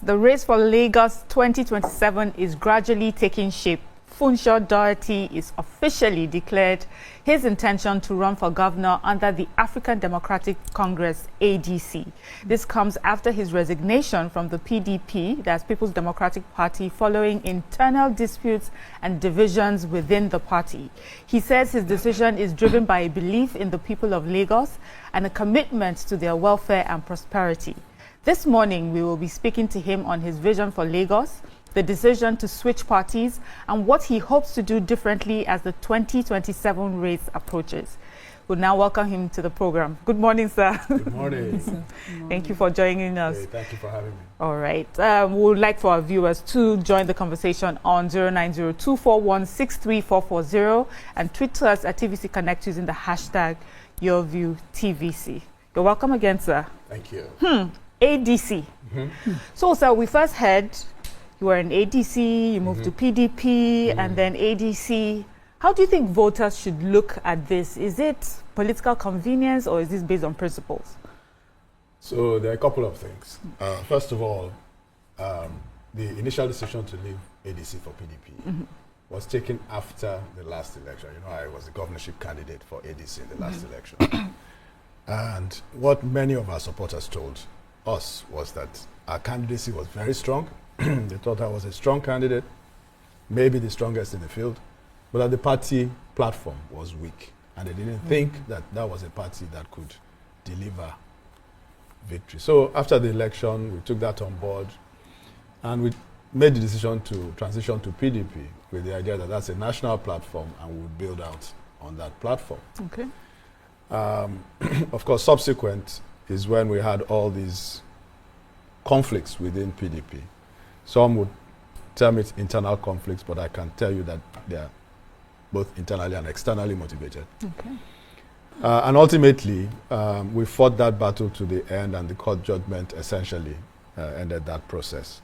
The race for Lagos 2027 is gradually taking shape. Funso Doherty is officially declared his intention to run for governor under the African Democratic Congress, ADC. This comes after his resignation from the PDP, that's People's Democratic Party, following internal disputes and divisions within the party. He says his decision is driven by a belief in the people of Lagos and a commitment to their welfare and prosperity. This morning, we will be speaking to him on his vision for Lagos, the decision to switch parties, and what he hopes to do differently as the 2027 race approaches. We'll now welcome him to the program. Good morning, sir. Good morning. Thank you for joining us. Hey, thank you for having me. All right. We would like for our viewers to join the conversation on 090-241-63440 and tweet to us at TVC Connect using the hashtag YourViewTVC. You're welcome again, sir. Thank you. ADC. So, sir, we first heard you were in ADC, you moved to PDP, and then ADC. How do you think voters should look at this? Is it political convenience or is this based on principles? So there are a couple of things. First of all, the initial decision to leave ADC for PDP was taken after the last election. You know, I was the governorship candidate for ADC in the last election. And what many of our supporters told us was that our candidacy was very strong. They thought I was a strong candidate, maybe the strongest in the field, but that the party platform was weak. And they didn't think that that was a party that could deliver victory. So after the election, we took that on board and we made the decision to transition to PDP with the idea that that's a national platform and we would build out on that platform. Okay. Of course, subsequent is when we had all these conflicts within PDP. Some would tell me it's internal conflicts, but I can tell you that they are both internally and externally motivated. Okay. And ultimately, we fought that battle to the end, and the court judgment essentially ended that process,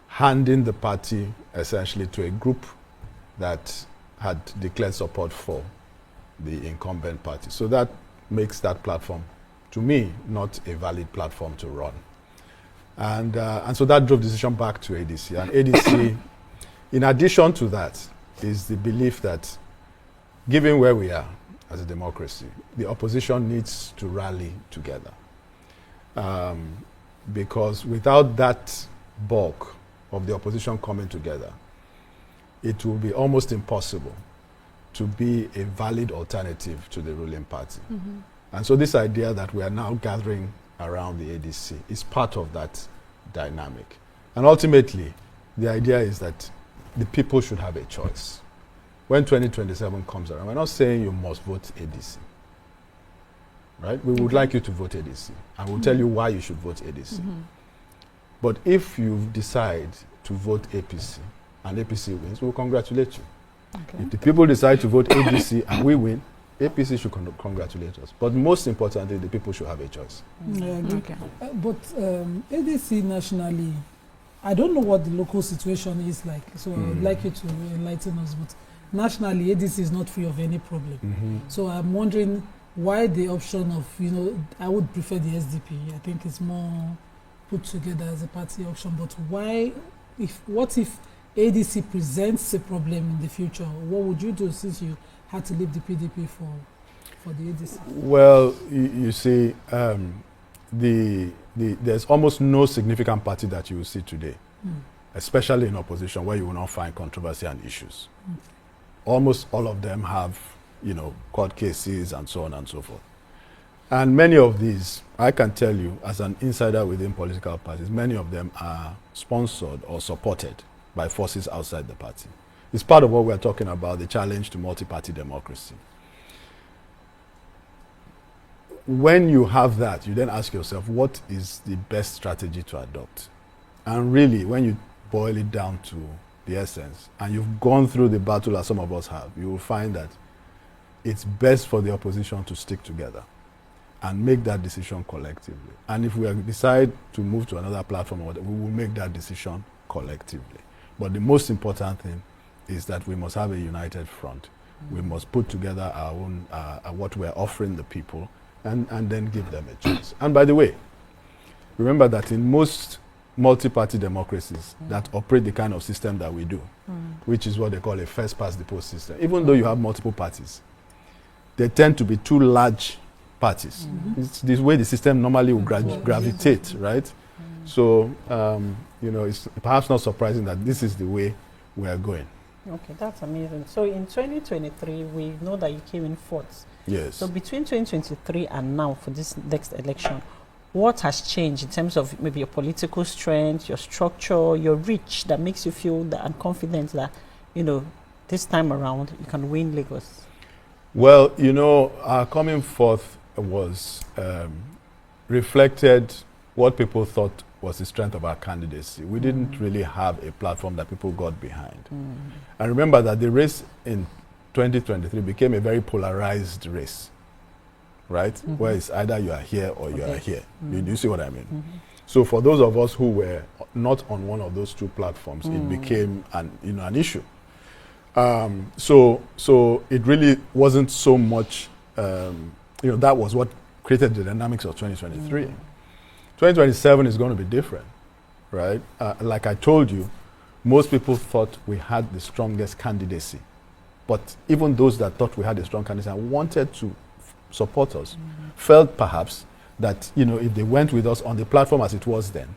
handing the party essentially to a group that had declared support for the incumbent party. So that makes that platform, to me, not a valid platform to run. And so that drove the decision back to ADC. And ADC, in addition to that, is the belief that given where we are as a democracy, the opposition needs to rally together. Because without that bulk of the opposition coming together, it will be almost impossible to be a valid alternative to the ruling party. And so this idea that we are now gathering around the ADC is part of that dynamic. And ultimately, the idea is that the people should have a choice. When 2027 comes around, we're not saying you must vote ADC. Right? We would like you to vote ADC. And we'll tell you why you should vote ADC. But if you decide to vote APC and APC wins, we'll congratulate you. Okay. If the people decide to vote ADC and we win, APC should congratulate us. But most importantly, the people should have a choice. Okay. But ADC nationally, I don't know what the local situation is like, so I would like you to enlighten us. But nationally, ADC is not free of any problem. So I'm wondering why the option of, I would prefer the SDP. I think it's more put together as a party option. But why, what if ADC presents a problem in the future? What would you do since you had to leave the PDP for the ADC? Well, you see, there's almost no significant party that you will see today, especially in opposition, where you will not find controversy and issues. Almost all of them have, court cases and so on and so forth. And many of these, I can tell you, as an insider within political parties, many of them are sponsored or supported by forces outside the party. It's part of what we're talking about, the challenge to multi-party democracy. When you have that, you then ask yourself, what is the best strategy to adopt? And really, when you boil it down to the essence, and you've gone through the battle as some of us have, you will find that it's best for the opposition to stick together and make that decision collectively. And if we decide to move to another platform, we will make that decision collectively. But the most important thing is that we must have a united front. We must put together our own, what we're offering the people, and then give them a choice. And by the way, remember that in most multi-party democracies that operate the kind of system that we do, which is what they call a first-past-the-post system. Even though you have multiple parties, they tend to be two large parties. It's this way the system normally will gravitate, right? So, it's perhaps not surprising that this is the way we are going. Okay, that's amazing. So in 2023, we know that you came in fourth. Yes. So between 2023 and now for this next election, what has changed in terms of maybe your political strength, your structure, your reach that makes you feel that and confident that, this time around you can win Lagos? Well, our coming forth was reflected what people thought was the strength of our candidacy. We didn't really have a platform that people got behind. And remember that the race in 2023 became a very polarized race, right? Where it's either you are here or you are here. Do you see what I mean? So for those of us who were not on one of those two platforms, it became an issue. So it really wasn't so much, that was what created the dynamics of 2023. 2027 is going to be different, right? Like I told you, most people thought we had the strongest candidacy. But even those that thought we had a strong candidacy and wanted to support us felt perhaps that, if they went with us on the platform as it was then,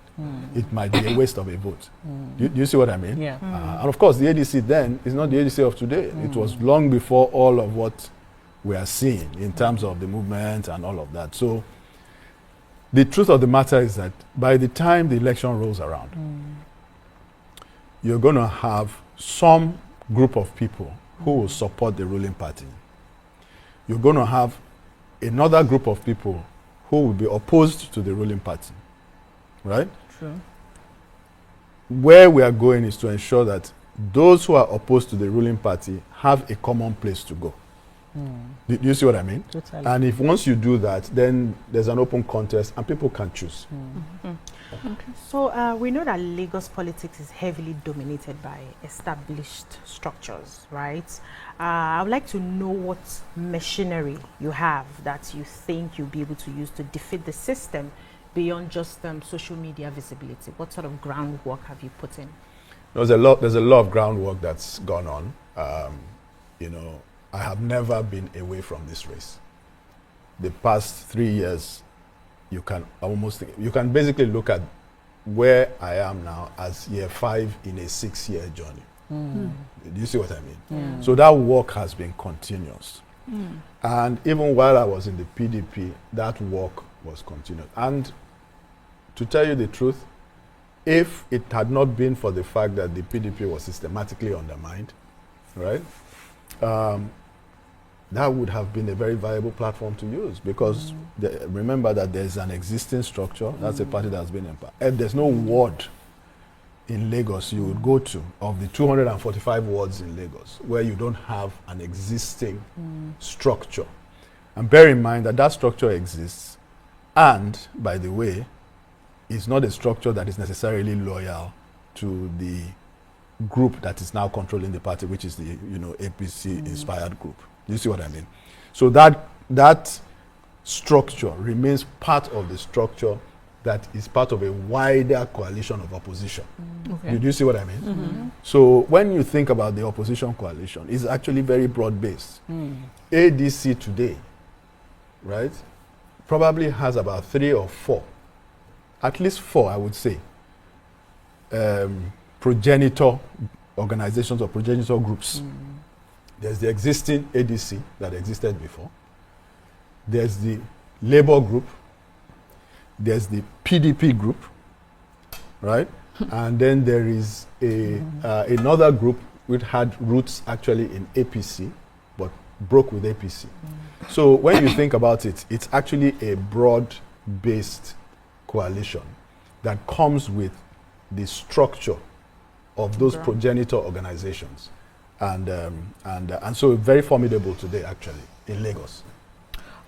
it might be a waste of a vote. Do you see what I mean? Yeah. And of course, the ADC then is not the ADC of today. It was long before all of what we are seeing in terms of the movement and all of that. So the truth of the matter is that by the time the election rolls around, you're going to have some group of people who will support the ruling party. You're going to have another group of people who will be opposed to the ruling party, right? True. Where we are going is to ensure that those who are opposed to the ruling party have a common place to go. Do you see what I mean? Totally. And if once you do that, then there's an open contest and people can choose. Okay. So we know that Lagos politics is heavily dominated by established structures, right? I would like to know what machinery you have that you think you'll be able to use to defeat the system beyond just social media visibility. What sort of groundwork have you put in? There's a lot of groundwork that's gone on. I have never been away from this race. The past 3 years, you can basically look at where I am now as year 5 in a 6-year journey. Do you see what I mean? So that work has been continuous. And even while I was in the PDP, that work was continuous. And to tell you the truth, if it had not been for the fact that the PDP was systematically undermined, right? That would have been a very viable platform to use because remember that there's an existing structure. That's a party that's been in power. And there's no ward in Lagos you would go to of the 245 wards in Lagos where you don't have an existing structure. And bear in mind that that structure exists and, by the way, is not a structure that is necessarily loyal to the group that is now controlling the party, which is the APC-inspired group. Do you see what I mean? So that structure remains part of the structure that is part of a wider coalition of opposition. Okay. Do you see what I mean? So when you think about the opposition coalition, it's actually very broad-based. ADC today, right, probably has about 3 or 4, at least 4, I would say, progenitor organizations or progenitor groups. There's the existing ADC that existed before. There's the Labour group. There's the PDP group, right? And then there is another group which had roots actually in APC, but broke with APC. So when you think about it, it's actually a broad-based coalition that comes with the structure of those progenitor organizations. And so very formidable today, actually, in Lagos.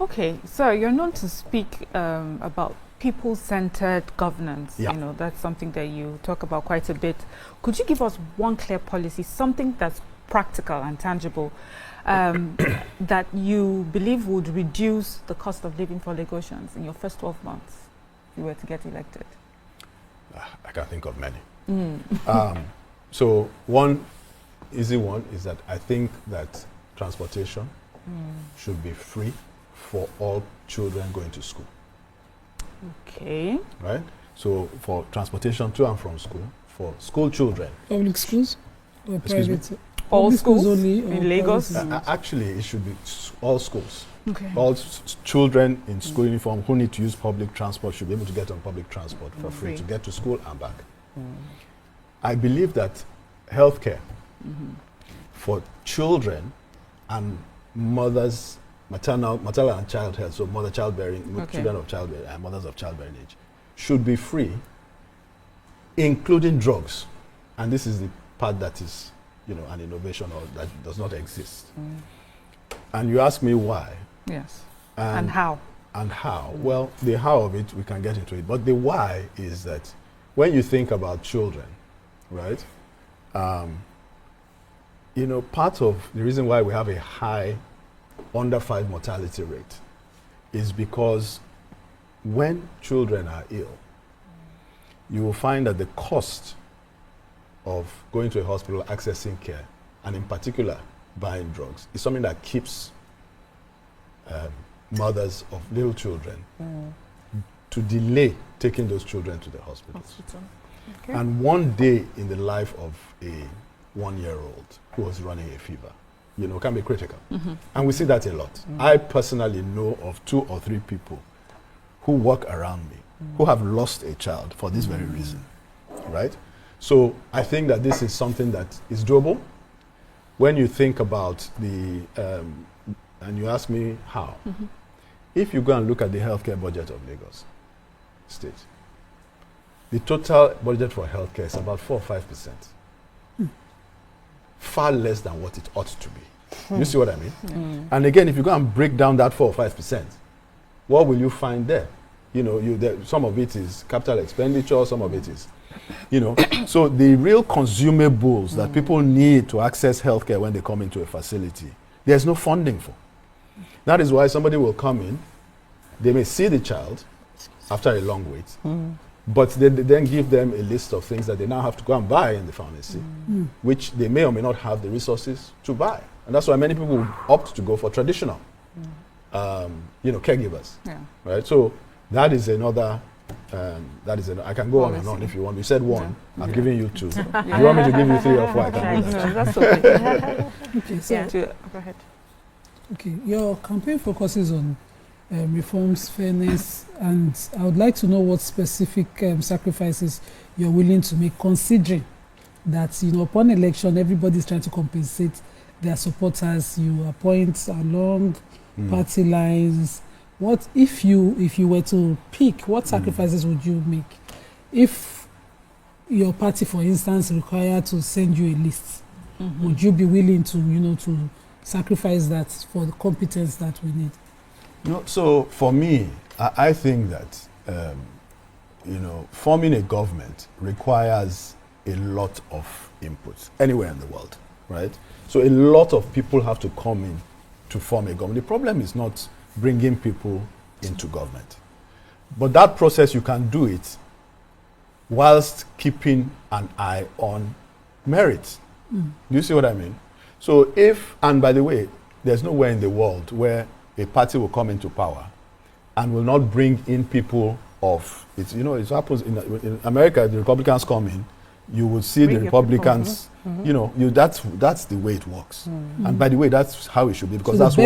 Okay, so you're known to speak about people-centered governance. Yeah. That's something that you talk about quite a bit. Could you give us one clear policy, something that's practical and tangible, that you believe would reduce the cost of living for Lagosians in your first 12 months if you were to get elected? I can think of many. So one easy one is that I think that transportation should be free for all children going to school. Okay. Right? So for transportation to and from school, for school children. Public schools or Excuse me? private? All Public schools only or in Lagos? private? Actually, it should be all schools. Okay. All children in school uniform who need to use public transport should be able to get on public transport for free to get to school and back. I believe that healthcare for children and mothers, maternal and child health, so mother childbearing, children of childbearing and mothers of childbearing age, should be free, including drugs. And this is the part that is, an innovation or that does not exist. And you ask me why. Yes. And how? And how? Well, the how of it, we can get into it. But the why is that when you think about children, right, part of the reason why we have a high under 5 mortality rate is because when children are ill, you will find that the cost of going to a hospital, accessing care, and in particular buying drugs, is something that keeps mothers of little children to delay taking those children to the hospitals. Okay. And one day in the life of a 1-year-old who was running a fever, can be critical. And we see that a lot. I personally know of 2 or 3 people who work around me who have lost a child for this very reason, right? So I think that this is something that is doable. When you think about and you ask me how, if you go and look at the healthcare budget of Lagos State, the total budget for healthcare is about 4 or 5%. Far less than what it ought to be. You see what I mean? And again, if you go and break down that 4 or 5%, what will you find there? Some of it is capital expenditure, some of it is, so the real consumables that people need to access healthcare when they come into a facility, there's no funding for. That is why somebody will come in, they may see the child after a long wait, but they then give them a list of things that they now have to go and buy in the pharmacy, which they may or may not have the resources to buy. And that's why many people would opt to go for traditional, caregivers. Yeah. Right? So that is another, I can go on and on if you want. You said one, I'm giving you 2. If you want me to give you 3 or 4, I can do that. That's okay. Okay, so Go ahead. okay, your campaign focuses on reforms, fairness, and I would like to know what specific sacrifices you're willing to make, considering that upon election everybody's trying to compensate their supporters. You appoint along party lines. What if you were to pick, what sacrifices would you make if your party, for instance, required to send you a list? Would you be willing to to sacrifice that for the competence that we need? So for me, I think that forming a government requires a lot of input anywhere in the world, right? So a lot of people have to come in to form a government. The problem is not bringing people into government, but that process, you can do it whilst keeping an eye on merit. Do you see what I mean? So and by the way, there's nowhere in the world where a party will come into power and will not bring in people of it. It happens in America. The Republicans come in, you will see the Republicans. That's the way it works. And by the way, that's how it should be, because that's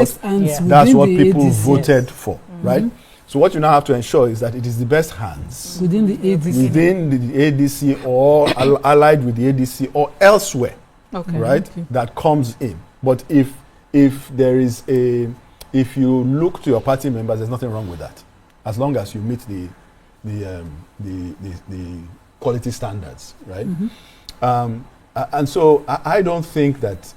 what people voted for, right? So what you now have to ensure is that it is the best hands within the ADC or allied with the ADC or elsewhere, right? Okay. That comes in. But if you look to your party members, there's nothing wrong with that, as long as you meet the quality standards, right? And so I don't think that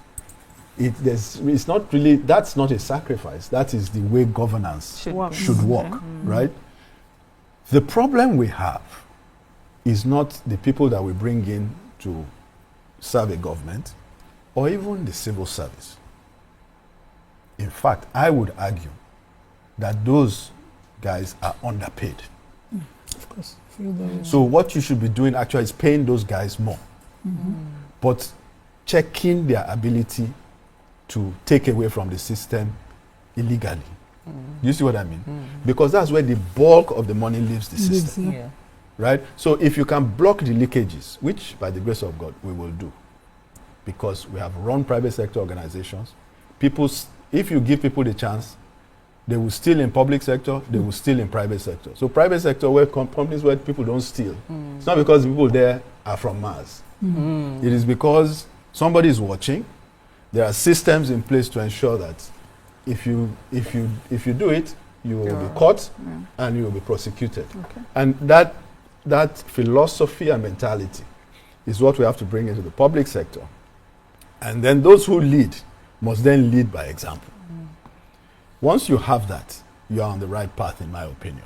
it's not really, that's not a sacrifice. That is the way governance should work, right? The problem we have is not the people that we bring in to serve a government or even the civil service. In fact, I would argue that those guys are underpaid. Of course. Feel that way. So what you should be doing actually is paying those guys more, but checking their ability to take away from the system illegally. You see what I mean? Because that's where the bulk of the money leaves the system, Yeah. right? So if you can block the leakages, which by the grace of God we will do, because we have run private sector organizations, if you give people the chance, they will steal in public sector, they will steal in private sector. So private sector where companies where people don't steal, it's not because the people there are from Mars. It is because somebody is watching. There are systems in place to ensure that if you do it, you will be caught and you will be prosecuted. Okay. And that philosophy and mentality is what we have to bring into the public sector. And then those who lead must then lead by example. Once you have that, you are on the right path, in my opinion.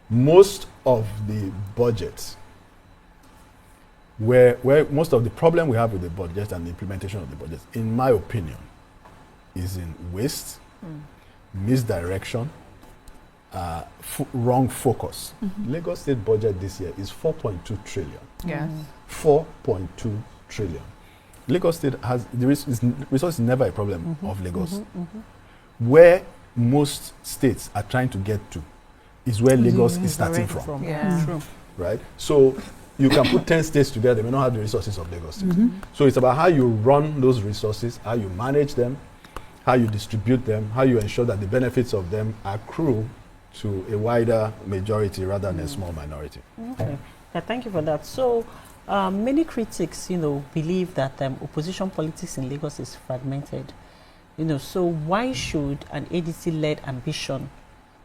Most of the budgets, where most of the problem we have with the budget and the implementation of the budget, in my opinion, is in waste, misdirection, wrong focus. Lagos State budget this year is 4.2 trillion. Yes. 4.2 trillion. Lagos State has the resource is never a problem of Lagos. Where most states are trying to get to is where Lagos is starting from. Yeah. True. Right? So you can put 10 states together, they may not have the resources of Lagos State. So it's about how you run those resources, how you manage them, how you distribute them, how you ensure that the benefits of them accrue to a wider majority rather than a small minority. Okay. Yeah, thank you for that. So many critics, believe that opposition politics in Lagos is fragmented. So why should an ADC-led ambition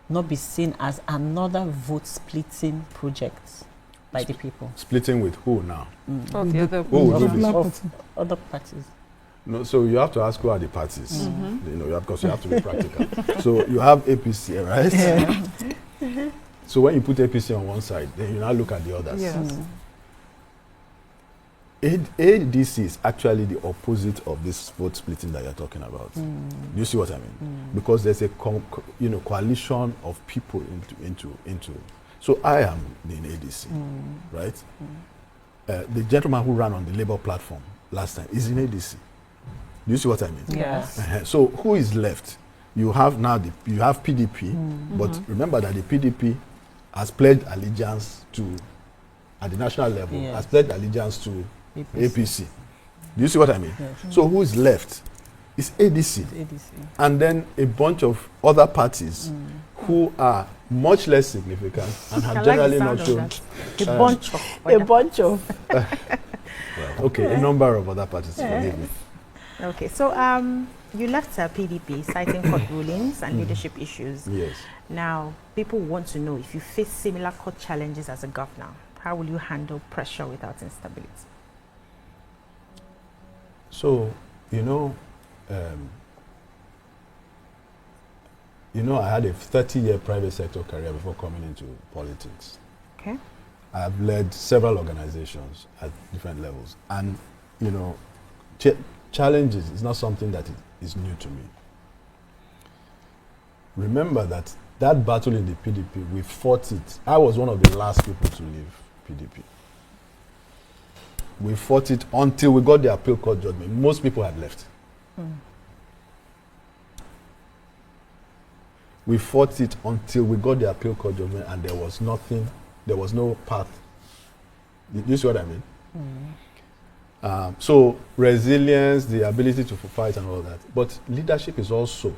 not be seen as another vote-splitting project by the people? Splitting with who now? Oh, the other Who will do this? Of other parties. No, so you have to ask who are the parties. Because you have to be practical. So you have APC, right? Yeah. So when you put APC on one side, then you now look at the others. Yes. ADC is actually the opposite of this vote splitting that you're talking about. Do you see what I mean? Because there's a coalition of people into. So I am in ADC, right? The gentleman who ran on the Labour platform last time is in ADC. Do you see what I mean? Yes. So who is left? You have now you have PDP, but remember that the PDP has pledged allegiance to, at the national level, has pledged allegiance to APC. Do you see what I mean? Yes. So who is left? It's ADC. And then a bunch of other parties who are much less significant and have generally not shown. A bunch of. A number of other parties, forgive me. Okay, so you left PDP citing court rulings and leadership issues. Yes. Now, people want to know, if you face similar court challenges as a governor, how will you handle pressure without instability? So, I had a 30-year private sector career before coming into politics. Okay. I've led several organizations at different levels. And, challenges is not something that is new to me. Remember that battle in the PDP, we fought it. I was one of the last people to leave PDP. We fought it until we got the appeal court judgment. Most people had left. We fought it until we got the appeal court judgment, and there was no path. You see what I mean? So resilience, the ability to fight and all that. But leadership is also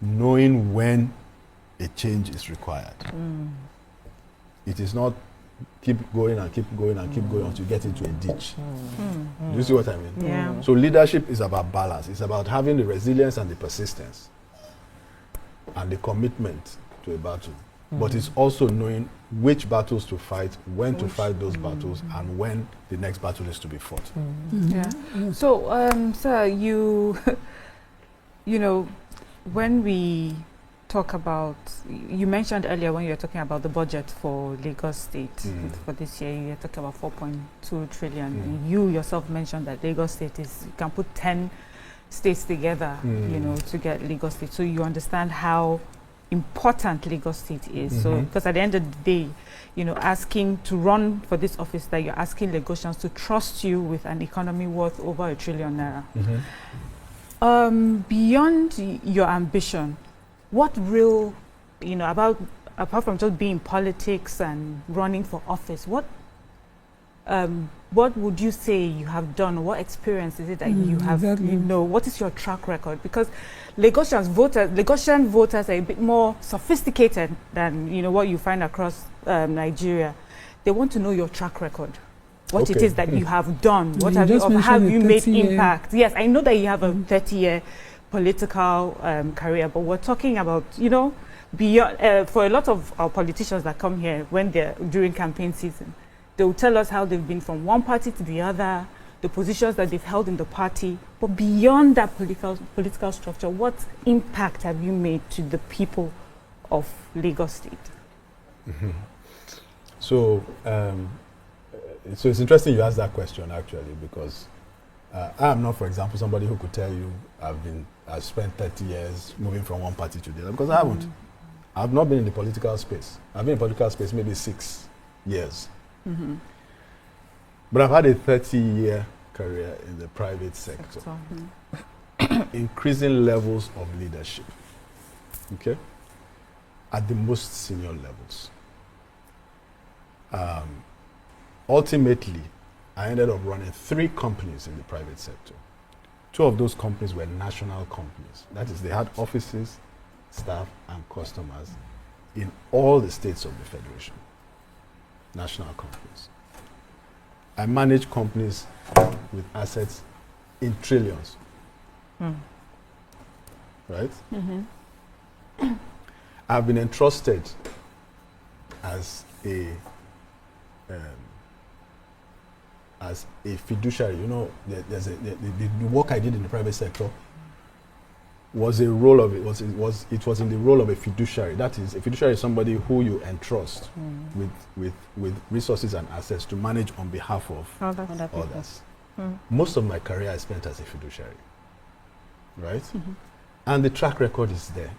knowing when a change is required. It is not keep going and keep going and keep going until you get into a ditch. Do you see what I mean? Yeah. So leadership is about balance. It's about having the resilience and the persistence and the commitment to a battle. But it's also knowing which battles to fight, when to fight those battles, and when the next battle is to be fought. Yeah. So, sir, when we talk about, you mentioned earlier when you were talking about the budget for Lagos State for this year, you were talking about 4.2 trillion. You yourself mentioned that Lagos State you can put 10 states together, to get Lagos State. So you understand how important Lagos State is. So, because at the end of the day, asking to run for this office, that you're asking Lagosians to trust you with an economy worth over ₦1 trillion. Beyond your ambition, what real, apart from just being politics and running for office, what would you say you have done? What experience is it that you have? Exactly. What is your track record? Because Lagosian voters are a bit more sophisticated than what you find across Nigeria. They want to know your track record. What it is that you have done. What have you made impact? Yes, I know that you have a 30-year political career, but we're talking about beyond. For a lot of our politicians that come here when they're during campaign season, they will tell us how they've been from one party to the other, the positions that they've held in the party. But beyond that political structure, what impact have you made to the people of Lagos State? So it's interesting you asked that question, actually, because I am not, for example, somebody who could tell you I've spent 30 years moving from one party to the other, because I haven't. I've not been in the political space. I've been in political space maybe 6 years. But I've had a 30-year career in the private sector. Increasing levels of leadership, okay, at the most senior levels. Ultimately, I ended up running 3 companies in the private sector. 2 of those companies were national companies. That is, they had offices, staff, and customers in all the states of the Federation. National companies. I manage companies with assets in trillions. Right? I've been entrusted as a fiduciary. There's the work I did in the private sector was a role of it was in the role of a fiduciary. That is, a fiduciary is somebody who you entrust with resources and assets to manage on behalf of others. Most of my career I spent as a fiduciary, right? And the track record is there.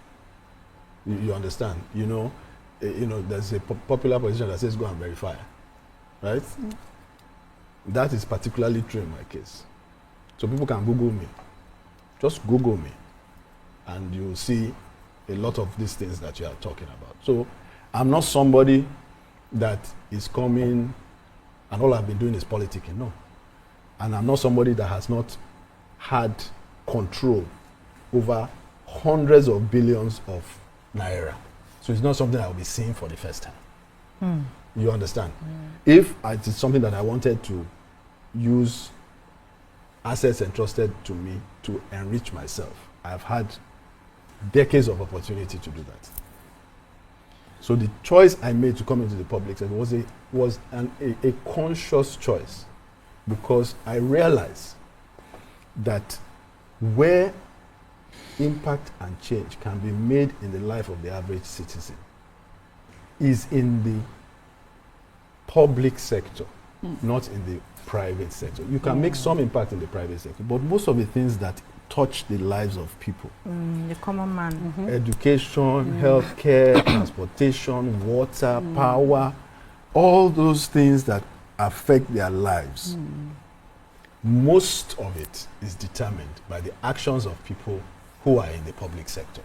You understand? There's a popular position that says go and verify, right? That is particularly true in my case. So people can Google me. Just Google me, and you'll see a lot of these things that you are talking about. So I'm not somebody that is coming and all I've been doing is politicking, no. And I'm not somebody that has not had control over hundreds of billions of naira. So it's not something I'll be seeing for the first time. You understand? If it is something that I wanted to use assets entrusted to me to enrich myself, I've had decades of opportunity to do that. So the choice I made to come into the public sector was a conscious choice, because I realized that where impact and change can be made in the life of the average citizen is in the public sector, not in the private sector. You can make some impact in the private sector, but most of the things that touch the lives of people, the common man, education, healthcare, transportation, water, power, all those things that affect their lives, most of it is determined by the actions of people who are in the public sector.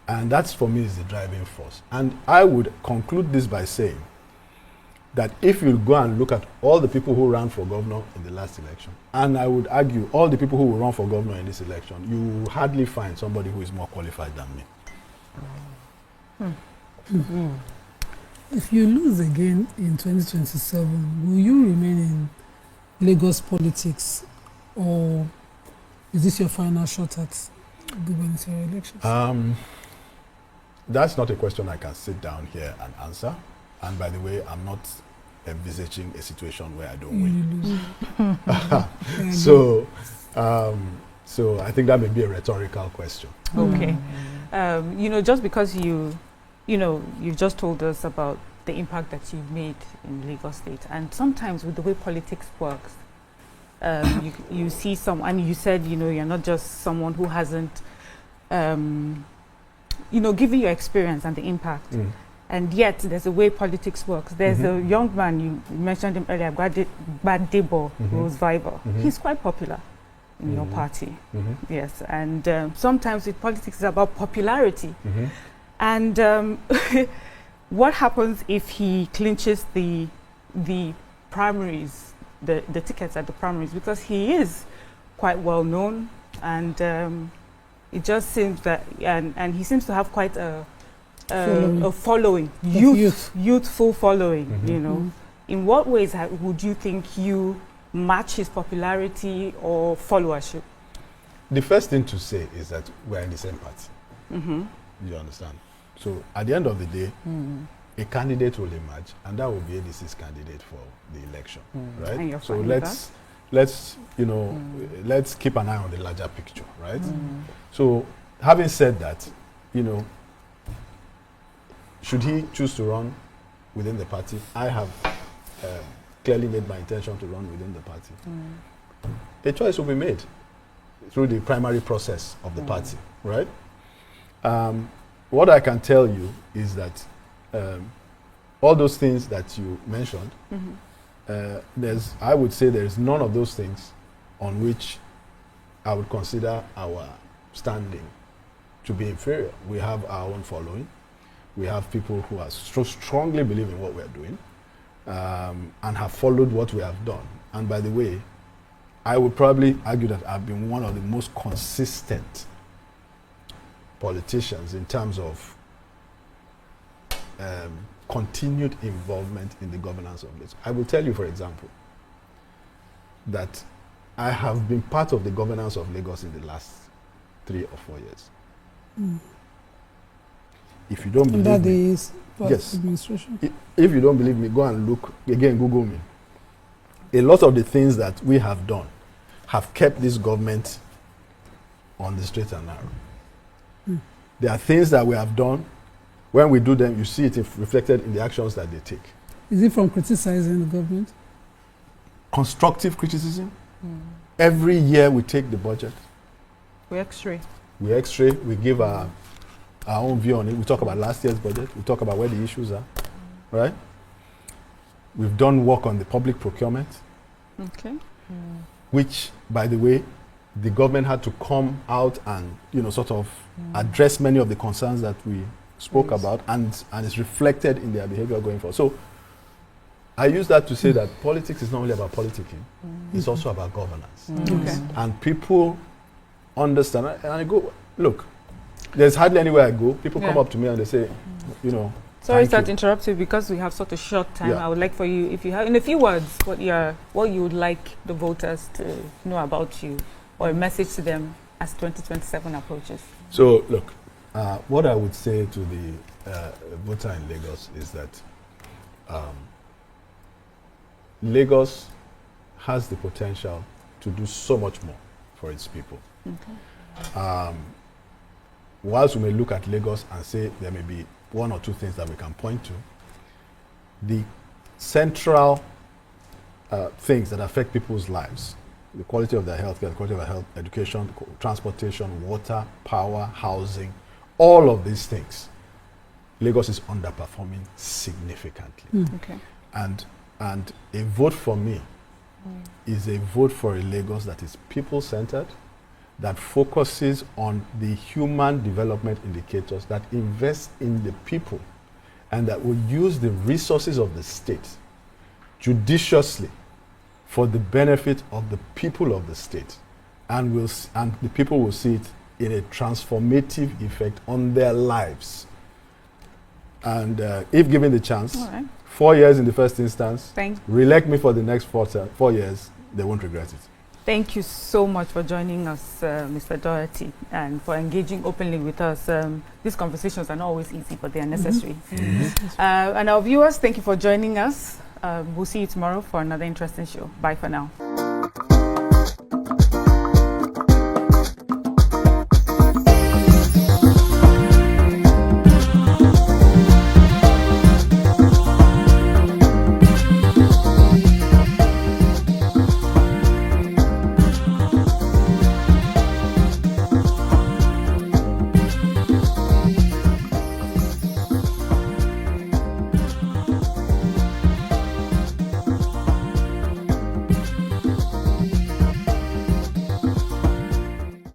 And that's, for me, is the driving force. And I would conclude this by saying that if you go and look at all the people who ran for governor in the last election, and I would argue all the people who will run for governor in this election, you will hardly find somebody who is more qualified than me. If you lose again in 2027, will you remain in Lagos politics, or is this your final shot at gubernatorial elections? That's not a question I can sit down here and answer. And by the way, I'm not envisaging a situation where I don't win. So I think that may be a rhetorical question. Okay. Just because you just told us about the impact that you've made in Lagos State, and sometimes with the way politics works, you see and you said, you're not just someone who hasn't given your experience and the impact, and yet there's a way politics works. There's a young man, you mentioned him earlier, Gbadebo Rose-Viver. He's quite popular in your party. Yes, and sometimes with politics, it's about popularity. And what happens if he clinches the primaries, the tickets at the primaries, because he is quite well known, and it just seems that, and he seems to have quite a following, youthful following. In what ways would you think you match his popularity or followership? The first thing to say is that we're in the same party. You understand? So at the end of the day, a candidate will emerge, and that will be ADC's candidate for the election, right? And you're So fine with let's let's keep an eye on the larger picture, right? So having said that, should he choose to run within the party, I have clearly made my intention to run within the party. A choice will be made through the primary process of the party, right? What I can tell you is that all those things that you mentioned, I would say there's none of those things on which I would consider our standing to be inferior. We have our own following. We have people who are so strongly believe in what we're doing and have followed what we have done. And by the way, I would probably argue that I've been one of the most consistent politicians in terms of continued involvement in the governance of this. I will tell you, for example, that I have been part of the governance of Lagos in the last 3 or 4 years. If you don't believe me, yes, administration. If you don't believe me, go and look again, Google me. A lot of the things that we have done have kept this government on the straight and narrow. There are things that we have done. When we do them, you see it reflected in the actions that they take. Is it from criticizing the government? Constructive criticism. Every year we take the budget. We X-ray. We give our own view on it. We talk about last year's budget. We talk about where the issues are, right? We've done work on the public procurement. Okay. Which, by the way, the government had to come out and, sort of address many of the concerns that we spoke about, and it's reflected in their behavior going forward. So I use that to say that politics is not only about politicking, it's also about governance. Okay. And people understand, and I go, look, there's hardly anywhere I go, people come up to me and they say, Sorry to interrupt you, because we have such a short time. Yeah. I would like for you, if you have, in a few words, what you would like the voters to know about you, or a message to them as 2027 approaches. So, look, what I would say to the voter in Lagos is that Lagos has the potential to do so much more for its people. Whilst we may look at Lagos and say there may be 1 or 2 things that we can point to, the central things that affect people's lives, the quality of their healthcare, the quality of their health, education, transportation, water, power, housing, all of these things, Lagos is underperforming significantly. Okay. And a vote for me is a vote for a Lagos that is people-centered, that focuses on the human development indicators, that invests in the people, and that will use the resources of the state judiciously for the benefit of the people of the state, and the people will see it in a transformative effect on their lives. And if given the chance, 4 years in the first instance, re-elect me for the next 4 years, they won't regret it. Thank you so much for joining us, Mr. Doherty, and for engaging openly with us. These conversations are not always easy, but they are necessary. And our viewers, thank you for joining us. We'll see you tomorrow for another interesting show. Bye for now.